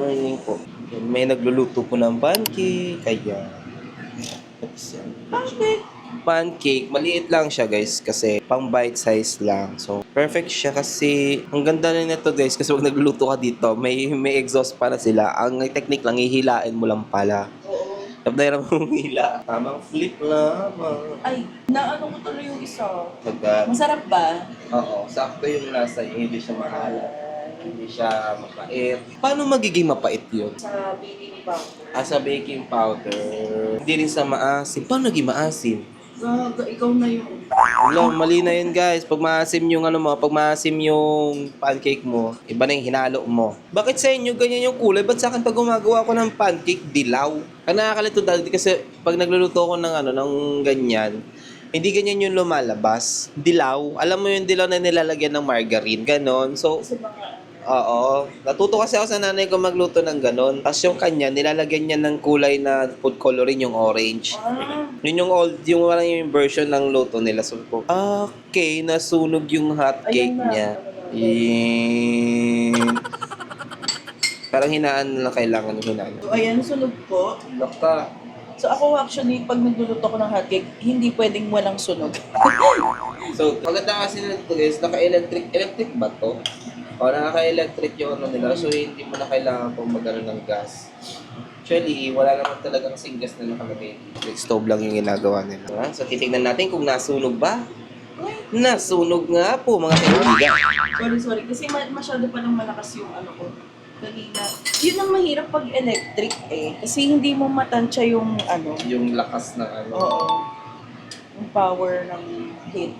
morning po. May nagluluto po ng pancake. Kaya, pancake, maliit lang siya guys kasi pang bite size lang. So, perfect siya kasi ang ganda na nito guys kasi pag nagluluto ka dito, may exhaust para sila. Ang technique lang, hihilain mo lang pala. Tapos na mong hila. Tamang flip lamang. Ay, naano ko tuloy yung isa. Pagka, Masarap ba? oo, sakto yung lasa niya, hindi siya maalat. Hindi siya mapait. Paano magiging mapait yun? Sa baking powder. Sa baking powder. Hindi rin sa maasim. Paano naging maasim? Gaga, ikaw na yun. Wala, mali na yun guys. Pag maasim yung pag maasim yung pancake mo, iba na yung hinalo mo. Bakit sa inyo ganyan yung kulay? Ba't sa akin pag gumagawa ko ng pancake, dilaw? Ang nakakalito dati kasi pag nagluluto ko ng ng ganyan, hindi ganyan yung lumalabas. Dilaw. Alam mo yung dilaw na nilalagyan ng margarine. Ganon. So, Kasi mga oo. Natuto kasi ako sa nanay ko magluto ng ganon. Tapos yung kanya, nilalagyan niya ng kulay na food coloring, yung orange. Yun yung old, yung parang yung version ng luto nila. So ko, okay, nasunog yung hot cake Ayun na. niya. Yun. Parang hinaan na lang kailangan ng hinaan. So, ayan, sunog po. Lokta. So, ako actually, pag nagluluto ko ng hotcake, hindi pwedeng walang sunog. So, maganda kasi nito guys, naka-electric. Electric ba to? O, naka-electric yung nila. So, hindi mo na kailangan pong magano ng gas. Actually, wala naman talagang gas na nakalagay. Electric stove lang yung ginagawa nila. So, titignan natin kung nasunog ba. Nasunog nga po, mga kaibigan. Sorry. Kasi masyado pa nang malakas yung ano ko. Kanina. Yun ang mahirap pag electric eh. Kasi hindi mo matansya yung ano. Yung lakas ng Oo. Yung power ng heat.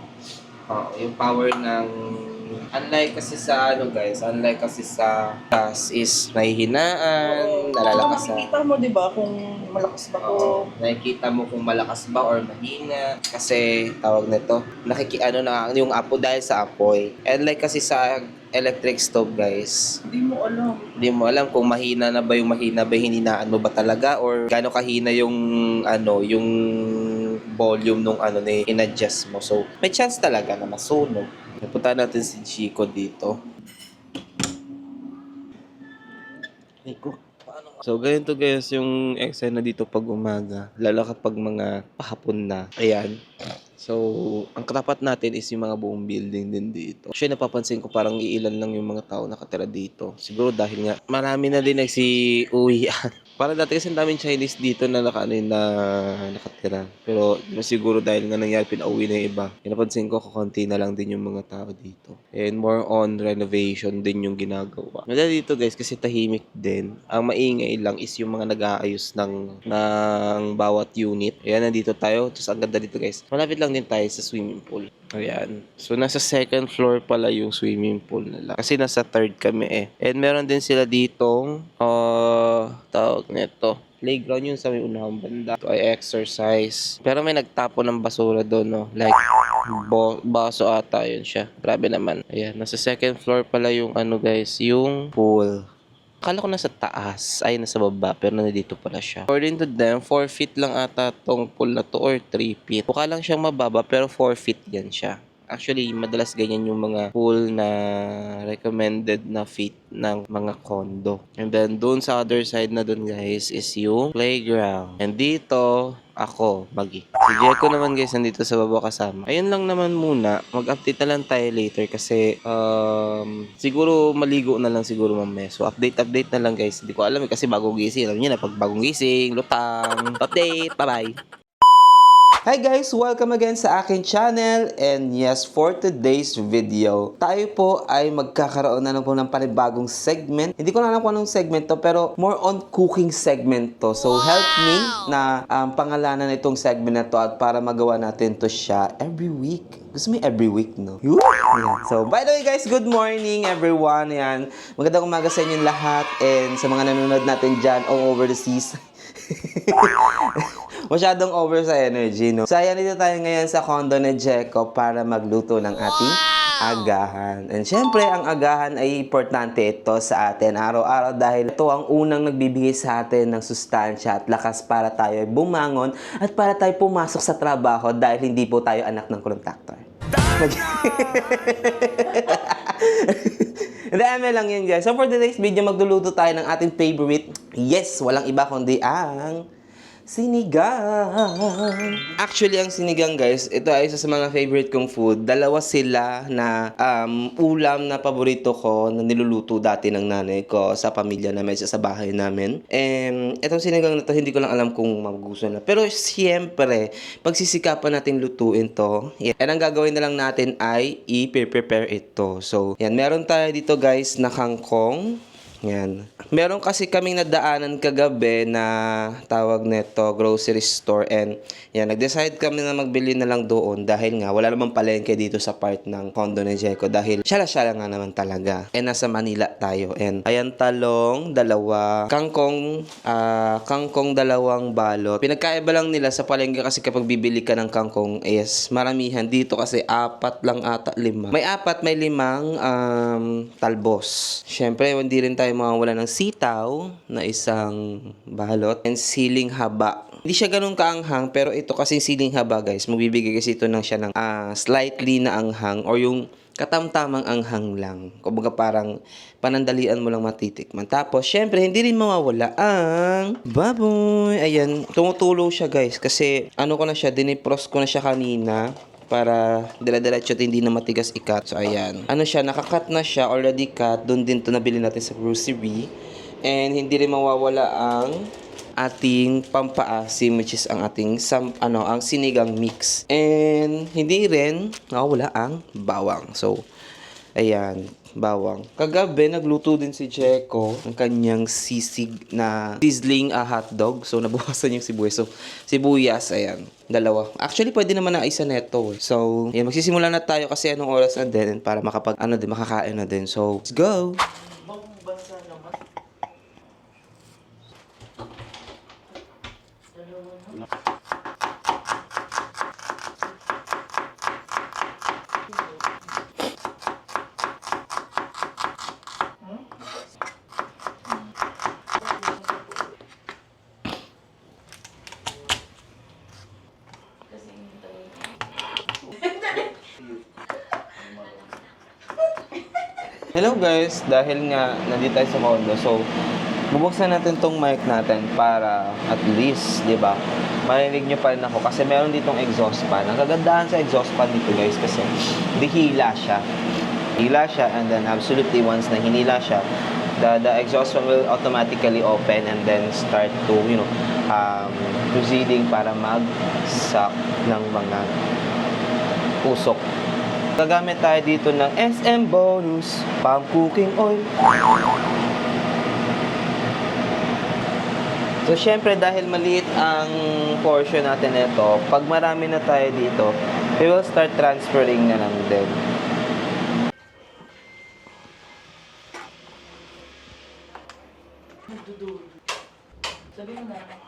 yung power ng unlike kasi sa unlike kasi sa gas is nahihinaan, nalalakas sa Makikita mo, di ba, kung malakas ba ko. nakikita mo kung malakas ba or mahina kasi tawag nito na yung apo dahil sa apoy. And like kasi sa electric stove guys, hindi mo alam kung mahina ba yung hininaan mo ba talaga or gaano kahina yung yung volume nung na in-adjust mo. So, may chance talaga na masunog. Napunta natin si Chico dito. So, ganito guys yung eksena dito pag umaga. Lalo kapag mga pahapon na. Ayan. So, ang katapat natin is yung mga buong building din dito. Actually, napapansin ko parang iilan lang yung mga tao nakatira dito. Siguro dahil nga marami na din nagsi-uwian. Parang dati kasi ang daming Chinese dito na nakatira. Pero siguro dahil nga nangyari pinauwi na yung iba. Napansin ko kakunti na lang din yung mga tao dito. And more on renovation din yung ginagawa. Nada dito guys kasi tahimik din. Ang maingay lang is yung mga nag-aayos ng bawat unit. Ayan, nandito tayo. Tapos ang ganda dito guys. Malapit lang din tayo sa swimming pool. Ayan. So, nasa second floor pala yung swimming pool nila. Kasi nasa third kami eh. And meron din sila ditong, tawag nito, playground yun sa may unahang banda. Ito ay exercise. Pero may nagtapo ng basura doon, no? Like, baso ata yun siya. Grabe naman. Ayan. Nasa second floor pala yung guys, yung pool. Akala ko nasa taas, ay nasa baba, pero nandito pala siya. According to them, 4 feet lang ata tong pool na to or 3 feet. Mukha lang siyang mababa, pero 4 feet yan siya. Actually, madalas ganyan yung mga pool na recommended na feet ng mga condo. And then, doon sa other side na doon guys, is yung playground. And dito, ako, Magi. Si Jeko naman guys, nandito sa baba kasama. Ayun lang naman muna. Mag-update na lang tayo later kasi siguro maligo na lang siguro mamaya. So update na lang guys. Hindi ko alam kasi bagong gising. Alam niyo na pag bagong gising, lutang. Update. Bye-bye. Hi guys! Welcome again sa aking channel and yes, for today's video, tayo po ay magkakaroon na po ng panibagong segment. Hindi ko na alam kung anong segment to pero more on cooking segment to. So help me na pangalanan itong segment na to at para magawa natin to siya every week. Gusto mo every week, no? Yeah. So, by the way guys, good morning everyone. Yan. Magandang umaga sa inyong lahat and sa mga nanonood natin dyan all over the seas. Masyadong over sa energy, no? So, ayan, dito tayo ngayon sa condo ni Jeko para magluto ng ating agahan. And syempre, ang agahan ay importante ito sa atin araw-araw dahil ito ang unang nagbibigay sa atin ng sustansya at lakas para tayo bumangon at para tayo pumasok sa trabaho dahil hindi po tayo anak ng kontraktor. Hindi, eme lang yun guys. So for today's video, magluluto tayo ng ating favorite. Yes, walang iba kundi ang sinigang. Actually, ang sinigang guys, ito ay isa sa mga favorite kong food. Dalawa sila na ulam na paborito ko na niluluto dati ng nanay ko sa pamilya namin, sa bahay namin. And itong sinigang na to, hindi ko lang alam kung magugustuhan na. Pero siyempre, pagsisikapan natin lutuin to. Yan. And ang gagawin na lang natin ay i-prepare ito. So, yan. Meron tayo dito guys na kangkong. Yan. Meron kasi kaming nadaanan kagabi na tawag neto grocery store, and yan, nag-decide kami na magbili na lang doon dahil nga wala namang palengke dito sa part ng condo ni Jeco dahil syala-syala nga naman talaga. And nasa Manila tayo. And ayan, talong, dalawa, kangkong dalawang balot. Pinagkaiba lang nila sa palengke kasi kapag bibili ka ng kangkong is maramihan. Dito kasi 4 lang ata, 5. May 4, may 5 talbos. Syempre, hindi rin tayo mawawala ng sitaw na isang balot and siling haba. Hindi siya ganun kaanghang, pero ito kasi siling haba guys, magbibigay kasi ito ng siya ng slightly na anghang or yung katamtamang anghang lang. Kumbaga parang panandalian mo lang matitikman. Tapos, syempre, hindi rin mawawala ang baboy. Ayan, tumutulo siya guys kasi ano ko na siya, dinipros ko na siya kanina para dala-diretso at hindi na matigas ikat. So, ayan. Ano siya, nakakat na siya, already cut. Doon din to nabili natin sa grocery. And hindi rin mawawala ang ating pampaasim, which is ang ating ang sinigang mix. And hindi rin mawawala ang bawang. So, ayan, bawang. Kagabi, nagluto din si Jeco ng kanyang sisig na sizzling hotdog. So, nabukasan yung sibuyas. So, sibuyas, ayan, dalawa. Actually, pwede naman na isa neto. So, ayan, magsisimula na tayo kasi anong oras na din para makakain na din. So, let's go! Hello guys, dahil nga nandito tayo sa condo, so bubuksan natin tong mic natin para at least, di ba, marinig nyo pa rin ako kasi meron ditong exhaust fan. Ang kagandahan sa exhaust fan dito guys kasi hila siya. Hila siya, and then absolutely once na hinila siya, the exhaust fan will automatically open and then start to, proceeding para mag-suck ng mga usok. Gagamit tayo dito ng SM Bonus Palm Cooking Oil. So, syempre, dahil maliit ang portion natin nito, pag marami na tayo dito, we will start transferring na lang din. Sabi mo na.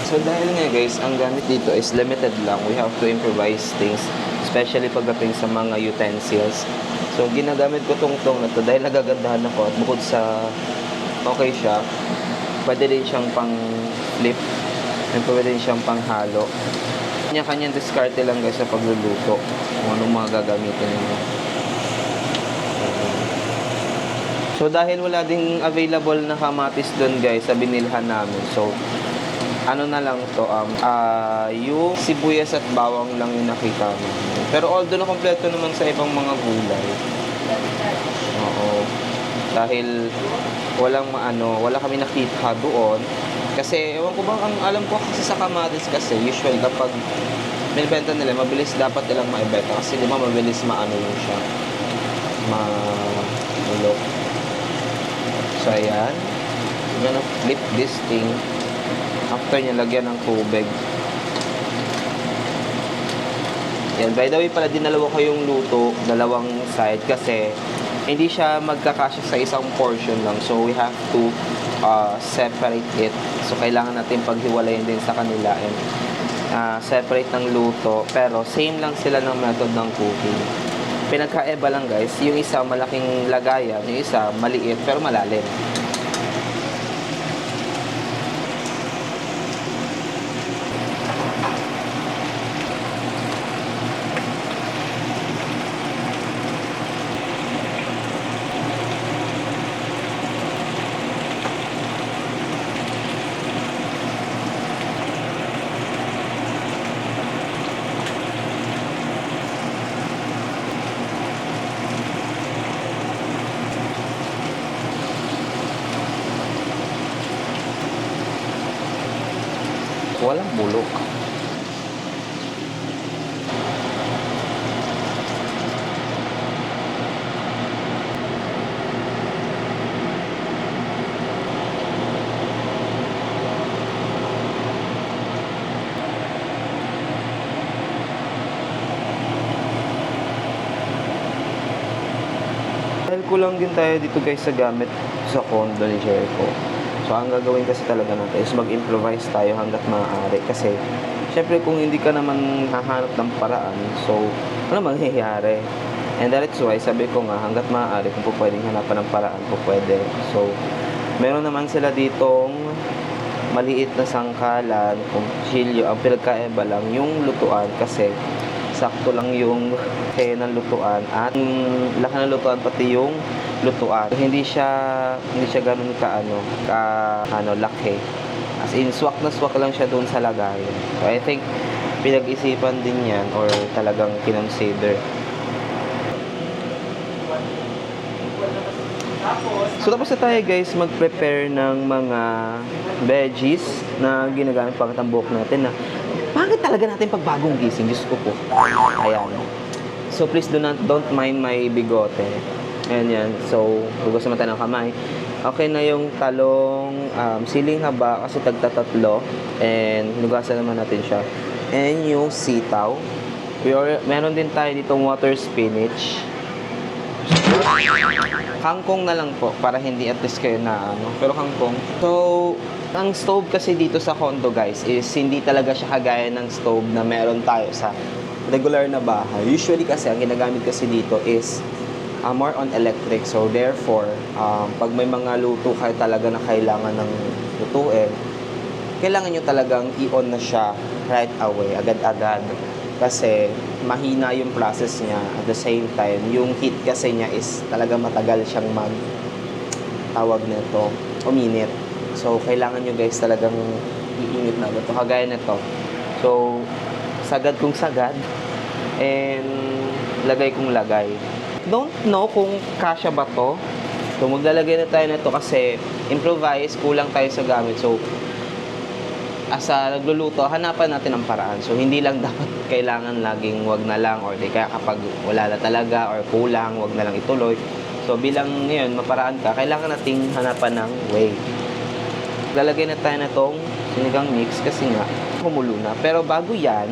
So dahil nga guys, ang gamit dito is limited lang. We have to improvise things, especially pagdating sa mga utensils. So ginagamit ko tong na to dahil nagagandahan ako at bukod sa okay siya, pwede din siyang pang flip and pwede din siyang pang halo. Kanya-kanyang diskarte lang guys sa pagluluto kung anong mga gagamitin niyo. So dahil wala ding available na kamatis doon guys sa binilhan namin, so ano na lang to, yung sibuyas at bawang lang yung nakita mo. Pero although na kompleto naman sa ibang mga gulay. Oo. Dahil wala kami nakita doon. Kasi, ewan ko bang, ang alam ko kasi sa kamatis kasi, usually kapag binibenta nila, mabilis dapat nilang maibenta. Kasi di ba mabilis maano yun siya. Mahulog. So, ayan. I'm gonna flip this thing. After niya, lagyan ng tubig. Yan, by the way pala, dinalawa ko yung luto, dalawang side kasi hindi siya magkakasya sa isang portion lang. So, we have to separate it. So, kailangan natin paghiwalayin din sa kanila and separate ng luto. Pero, same lang sila ng method ng cooking. Pinagkaiba lang guys, yung isa malaking lagayan, yung isa maliit pero malalim. Walang bulok. Dahil kulang din tayo dito guys sa gamit sa condo ni Jericho. So, ang gagawin kasi talaga natin is mag-improvise tayo hanggat maaari. Kasi, syempre kung hindi ka naman hahanap ng paraan, so, ano mangyayari? And that's why, sabi ko nga, hanggat maaari, kung po pwedeng hanapan ng paraan, po pwede. So, meron naman sila ditong maliit na sangkalan, kung chilyo, ang pinagkaiba lang yung lutuan kasi sakto lang yung kaya ng lutuan at laki ng lutuan pati yung lutuan. Hindi siya ganoon ka laki. As in swak na swak lang siya doon sa lagayan. So I think pinag-isipan din 'yan or talagang kinonsider. So tapos na tayo guys mag-prepare ng mga veggies na ginagamit pang buhok natin na bakit talaga natin pag bagong gising? Diyos ko po. Ayan. So, please don't mind my bigote. Ayan yan. So, hugas naman tayo ng kamay. Okay na yung talong siling haba kasi tagtatatlo. And, hugasan naman natin siya. And yung sitaw. Meron din tayo ditong water spinach. Kangkong na lang po para hindi at least kayo na pero kangkong. So, ang stove kasi dito sa condo guys is hindi talaga siya kagaya ng stove na meron tayo sa regular na bahay. Usually kasi ang ginagamit kasi dito is more on electric. So therefore, pag may mga luto kayo talaga na kailangan ng lutuin, kailangan nyo talagang i-on na siya right away, agad-agad. Kasi mahina yung process niya at the same time, yung heat kasi niya is talaga matagal siyang tawag nito, uminit. So, kailangan nyo guys talagang iinit na ito. Kagaya nito. So, sagad kong sagad. And, lagay kong lagay. Don't know kung kasya ba to. So, maglalagay na tayo nito kasi improvise, kulang tayo sa gamit. So, asa nagluluto, hanapan natin ang paraan. So, hindi lang dapat kailangan laging wag na lang or di kaya kapag wala na talaga or kulang, wag na lang ituloy. So, bilang ngayon, maparaan ka, kailangan nating hanapan ng way. Lalagay na tayo na tong sinigang mix kasi nga kumulo na. Pero bago yan,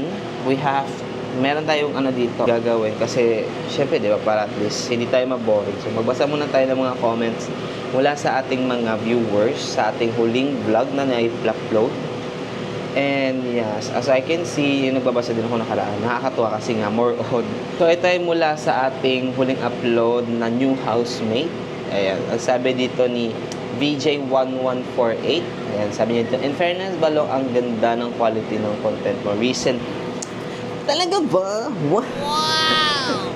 meron tayong dito gagawin kasi syempre di ba para at least hindi tayo maboring. So magbasa muna tayo ng mga comments mula sa ating mga viewers sa ating huling vlog na na-upload. And yes, as I can see, yung nagbabasa din ako nakaraan. Nakakatuwa kasi nga more on. So ito ay mula sa ating huling upload na new housemate. Ayan, ang sabi dito ni VJ1148. Ayan, sabi niya dito, in fairness, Balong, ang ganda ng quality ng content mo. Recent. Talaga ba? Wow!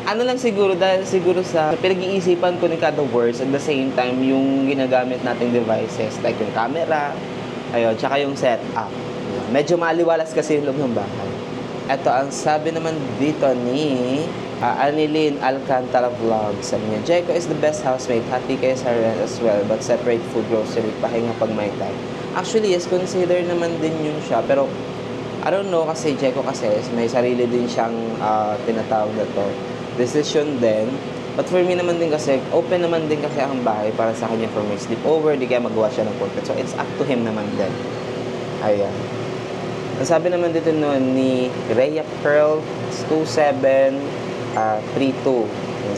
Ano lang siguro, dahil siguro sa pinag-iisipan ko ni kada words at the same time, yung ginagamit nating devices, like yung camera, ayun, tsaka yung setup. Medyo maliwalas kasi yung loob ng bahay. Ito, ang sabi naman dito ni Anilin Alcantara Vlog. Sabi niya, Jericho is the best housemate. Hati kayo sa rent as well, but separate food, grocery, pahinga pag may time. Actually, yes, consider naman din yun siya. Pero, I don't know kasi Jericho kasi may sarili din siyang tinatawag na to. Decision din. But for me naman din kasi, open naman din kasi ang bahay para sa kanya for my sleepover. Di kaya magawa siya ng content. So, it's up to him naman din. Ayan. Ang sabi naman dito noon ni Rhea Pearl 2732.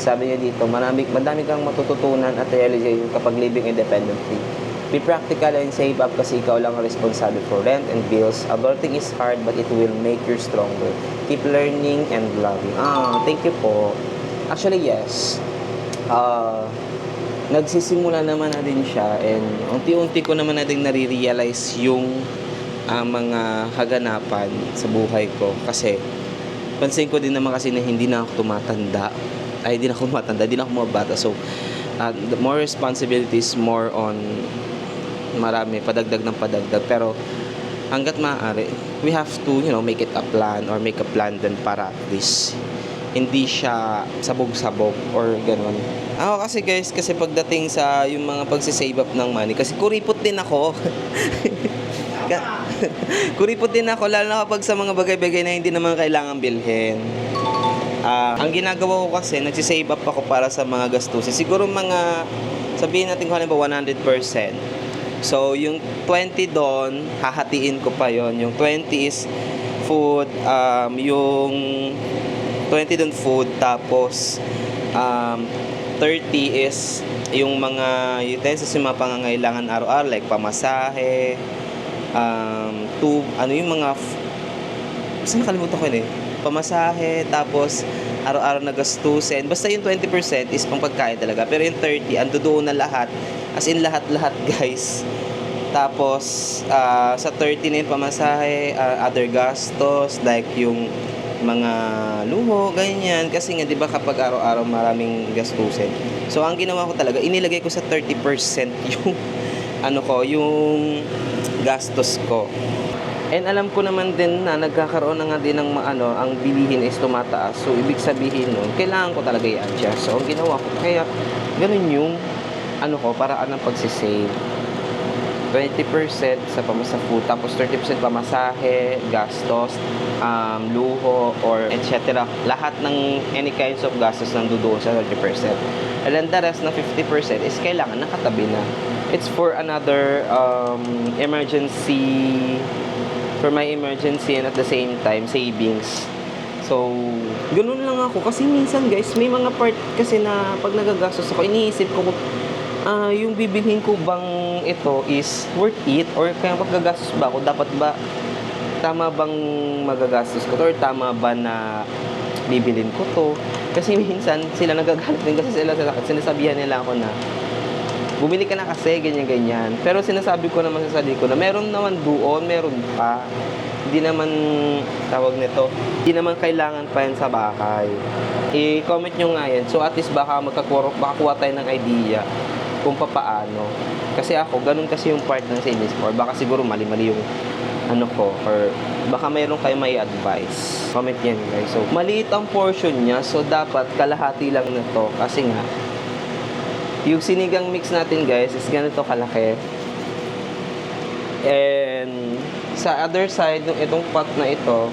Sabi niya dito, madami kang matututunan at realization kapag living independently. Be practical and save up kasi ikaw lang ang responsible for rent and bills. Adulting is hard but it will make you stronger. Keep learning and loving. Thank you po. Actually, yes. Nagsisimula naman na din siya and unti-unti ko naman na din nare-realize yung mga kaganapan sa buhay ko. Kasi pansin ko din naman kasi na hindi na ako tumatanda. Hindi na ako mabata. So, the more responsibilities, more on marami, padagdag ng padagdag. Pero, hanggat maaari, we have to, make it a plan or make a plan din para at least hindi siya sabog-sabog or ganun. Ako kasi guys, kasi pagdating sa yung mga pagsisave up ng money, kasi kuripot din ako. Kuripot din ako, lalo na kapag sa mga bagay-bagay na hindi naman kailangan bilhin. Ang ginagawa ko kasi, nagsisave up ako para sa mga gastusin. Siguro mga, sabihin natin kung halimbawa 100%. So, yung 20 doon, hahatiin ko pa yon. Yung 20 is food, yung 20 doon food, tapos 30 is yung mga utensils, yung mga pangangailangan araw-araw, like pamasahe, yung mga, basta nakalimutan ko yun pamasahe, tapos araw-araw na gastusin. Basta yung 20% is pang pagkain talaga. Pero yung 30, ando doon na lahat. As in lahat-lahat guys. Tapos sa 30 na yung pamasahe, other gastos like yung mga luho, ganyan. Kasi nga 'di ba kapag araw-araw maraming gastusin. So ang ginawa ko talaga, inilagay ko sa 30% yung yung gastos ko. And alam ko naman din na nagkakaroon na nga din ng ang bilihin is tumataas. So, ibig sabihin nun, kailangan ko talaga i-adjust. So, ang ginawa ko, kaya ganun yung paraan ng pagsisave. 20% sa food, tapos 30% pamasahe, gastos, luho, or etc. Lahat ng any kinds of gastos nandoon sa 30%. And then the rest na 50% is kailangan nakatabi na. It's for another emergency, for my emergency and at the same time savings. So, ganun lang ako kasi minsan guys, may mga part kasi na pag nagagastos ako, iniisip ko yung bibilhin ko bang ito is worth it or kaya magagastos ba ako, dapat ba tama bang magagastos ko to or tama ba na bibilhin ko to. Kasi minsan sila nagagalit din kasi sinasabihan nila ako na bumili ka na kasi, ganyan-ganyan. Pero sinasabi ko naman sa sarili ko na meron naman doon, meron pa. Hindi naman, tawag nito, hindi naman kailangan pa yan sa bahay. I-comment nyo nga yan. So at least baka makakuha tayo ng idea kung papaano. Kasi ako, ganun kasi yung part ng savings or baka siguro mali-mali yung ko, or baka mayroon kayo may advice. Comment yan guys. So, maliit ang portion niya, so dapat kalahati lang na to. Kasi nga, yung sinigang mix natin guys is ganito kalaki. And sa other side, itong pot na ito,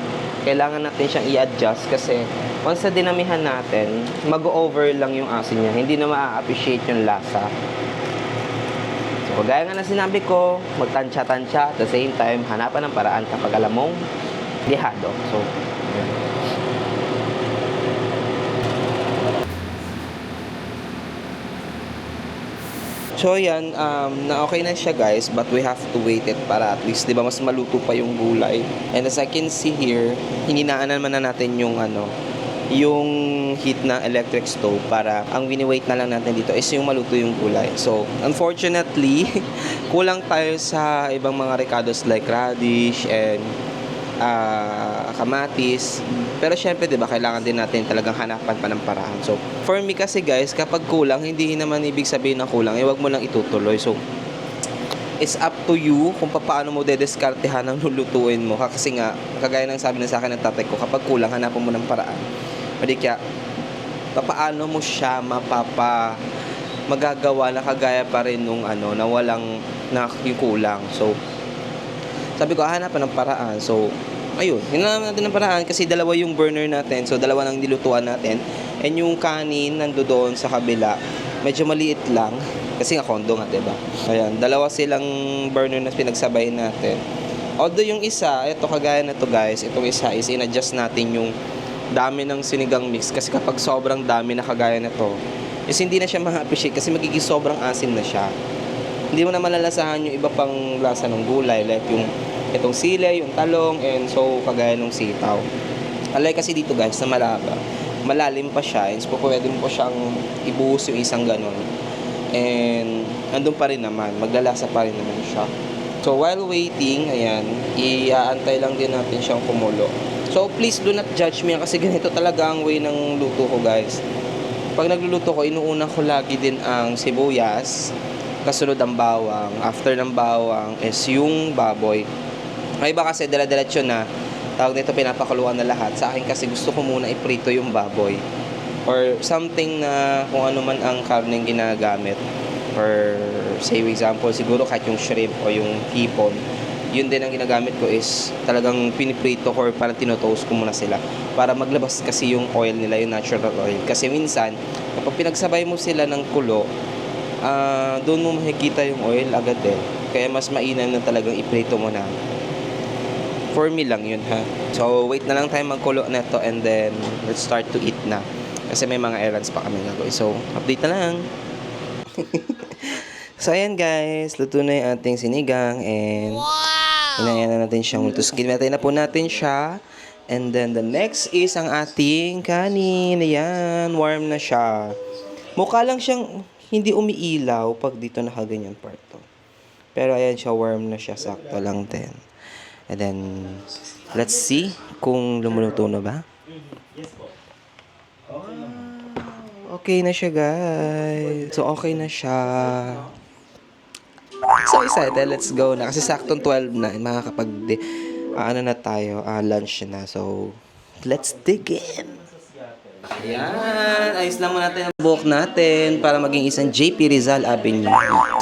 kailangan natin siyang i-adjust kasi once na dinamihan natin, mag-over lang yung asin niya. Hindi na ma-appreciate yung lasa. So, gaya nga na sinabi ko, magtansya-tansya at the same time, hanapan ng paraan kapag alam mong lihado. So, So yan, na okay na siya guys, but we have to wait it para at least, di ba, mas maluto pa yung gulay. And as I can see here, hininaan naman na natin yung yung heat ng electric stove para ang wini-wait na lang natin dito is yung maluto yung gulay. So, unfortunately, kulang tayo sa ibang mga recados like radish and kamatis. Pero syempre, 'di ba, kailangan din natin talagang hanapan pa ng paraan. So, for me kasi guys, kapag kulang, hindi naman ibig sabihin na kulang, wag mo lang itutuloy. So, it's up to you kung paano mo dedeskartehan ang lulutuin mo. Kasi nga, kagaya ng sabi na sa akin ng tatay ko, kapag kulang, hanapan mo ng paraan. O di kaya, paano mo siya magagawa na kagaya pa rin nung na walang yung kulang. So, sabi ko, hanapan ng paraan. So, ayun, hinahanap natin ng paraan kasi dalawa yung burner natin. So, dalawa lang nilutuan natin. And yung kanin nandoon sa kabila, medyo maliit lang. Kasi nga kondo nga, diba? Ayan, dalawa silang burner na pinagsabay natin. Although yung isa, ito kagaya na to guys, itong isa is in-adjust natin yung dami ng sinigang mix kasi kapag sobrang dami na kagaya na to, is hindi na siya ma-appreciate kasi magiging sobrang asim na siya. Hindi mo na malalasahan yung iba pang lasa ng gulay like yung itong sile, yung talong, and so kagaya ng sitaw. Alay kasi dito guys na malalim pa siya, and so pwede mo pa siyang ibuhos yung isang ganon. And andun pa rin naman, maglalasa pa rin naman siya. So while waiting, ayan, iaantay lang din natin siyang kumulo. So please do not judge me kasi ganito talaga ang way ng luto ko guys. Pag nagluluto ko, inuuna ko lagi din ang sibuyas, kasunod ang bawang, after ng bawang is yung baboy. May iba kasi dala-diretso na, tawag nito pinapakuluan na lahat. Sa akin kasi gusto ko muna iprito yung baboy. Or something na kung ano man ang karneng ginagamit. Or say example, siguro kahit yung shrimp o yung hipon. Yun din ang ginagamit ko is talagang piniprito ko or parang tinotoast ko muna sila para maglabas kasi yung oil nila, yung natural oil. Kasi minsan, kapag pinagsabay mo sila ng kulo, doon mo makikita yung oil agad eh. Kaya mas mainam na talagang iprito mo na. For me lang yun ha. So wait na lang tayo magkulo na to and then let's start to eat na. Kasi may mga errands pa kami gagawin. So update na lang. So ayan guys, luto na yung ating sinigang and inayan na natin siyang luto. Kinatay na po natin siya. And then the next is ang ating kanin. Ayan, warm na siya. Mukha lang siyang hindi umiilaw pag dito nakaganyan part to. Pero ayan siya, warm na siya, sakto lang din. And then, let's see kung lumuluto na ba. Okay na siya guys. So okay na siya. So excited, let's go na. Kasi saktong 12 na, makakapag ano na tayo, lunch na. So, let's dig in. Ayan, ayos lang muna natin ang buhok natin para maging isang JP Rizal Avenue.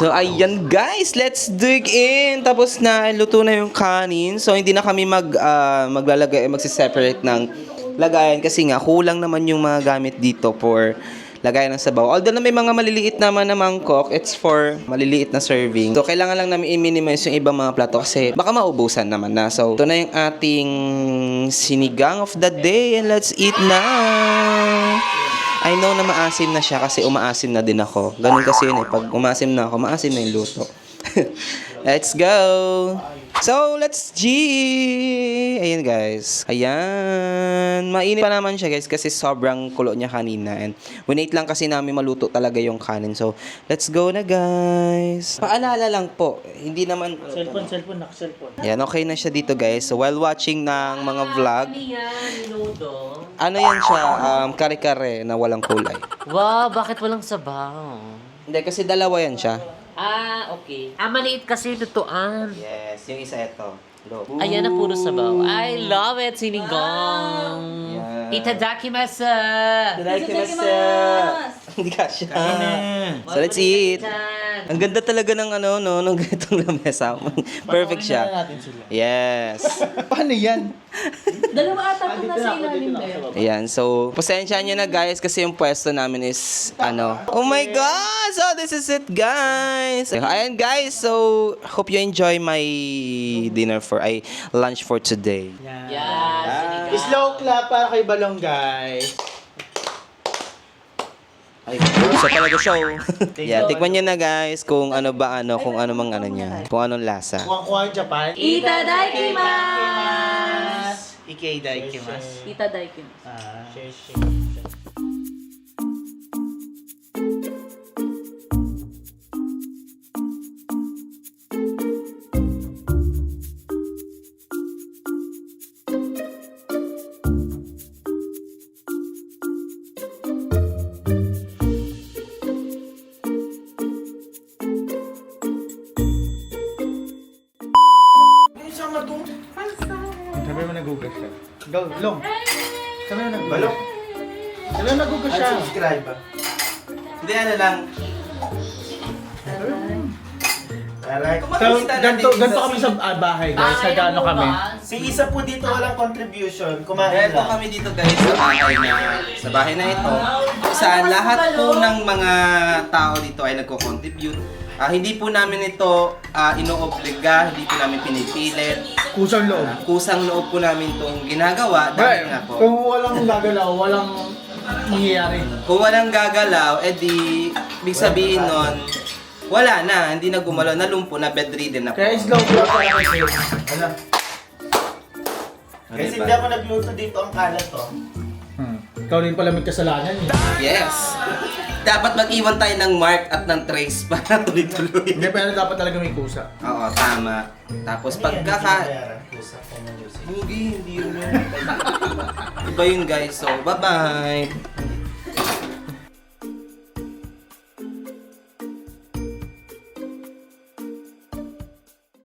So, ayan guys, let's dig in. Tapos na, luto na yung kanin. So, hindi na kami maglalagay, magsiseparate ng lagayan kasi nga, kulang naman yung mga gamit dito for lagayan ng sabaw. Although na may mga maliliit naman na mangkok, it's for maliliit na serving. So, kailangan lang namin i-minimize yung ibang mga plato kasi baka maubusan naman na. So, ito na yung ating sinigang of the day and let's eat na! I know na maasim na siya kasi umaasim na din ako. Ganun kasi yun eh. Pag umaasim na ako, maasim na yung luto. Let's go! So, let's G! Ayan guys. Ayan. Mainit pa naman siya guys kasi sobrang kulo niya kanina. And winait lang kasi namin maluto talaga yung kanin. So, let's go na guys. Paalala lang po. Hindi naman... Cellphone, naka-cellphone. Ayan, okay na siya dito guys. So, while watching ng mga vlog, Ano yan, minuto? ano yan siya? Kare-kare na walang kulay. Wow, bakit walang sabaw? Hindi, kasi dalawa yan siya. Ah, okay. Maliit kasi lutuan. Yes, yung isa ito. Ayan na puro sabaw. I love it, sinigang. Yeah. Itadakimasu. Hindi ka siya. So let's eat. Ang ganda talaga ng ng ganitong lamesa. Perfect siya. Yes. Paano yan? Dalawa ata kung nasa ilalim kayo. Ayan, so pasensya nyo na guys kasi yung pwesto namin is Oh my God! So this is it guys! Ayan guys, so hope you enjoy my lunch for today. Yeah, sinigang. Slow clap para kay Balong, guys. Ay, so talaga show. Yeah, tikman nyo na guys kung ano mang ano niya. Kung anong lasa. Kuha Japan. Itadaikimasu! Ikei daikimasu. Itadaikimasu. Sabi mo nagugas siya. Go, Long. Sabi mo nagugas. Sabi mo nagugas siya. Subscribe ba? Hindi, ano lang. So, ganito kami sa bahay, guys. Sa gaano kami. Si isa po dito walang contribution. Kumain Ito lang. kami dito guys sa bahay na ito. Sa lahat po ng mga tao dito ay nagko-contribute. Hindi po namin ito inoobliga, hindi po namin pinipilit. Kusang loob. Kusang loob po namin itong ginagawa dahil nga po. Kung walang gagalaw, walang mangyayari. Kung walang gagalaw, edi ibig sabihin nun, wala na, hindi na gumalaw, nalumpo na, bedridden na po. Kaya slow po ako kasi. Ano? Kasi hindi ako nagluto dito ang kalat to. Ikaw rin pala may kasalanan eh. Yes! Dapat mag-iwan tayo ng mark at ng trace para tuloy-tuloy. Hindi, pero dapat talaga may kusa. Oo, tama. Tapos Hugi, hindi yun yun. Iba yun guys, so bye-bye!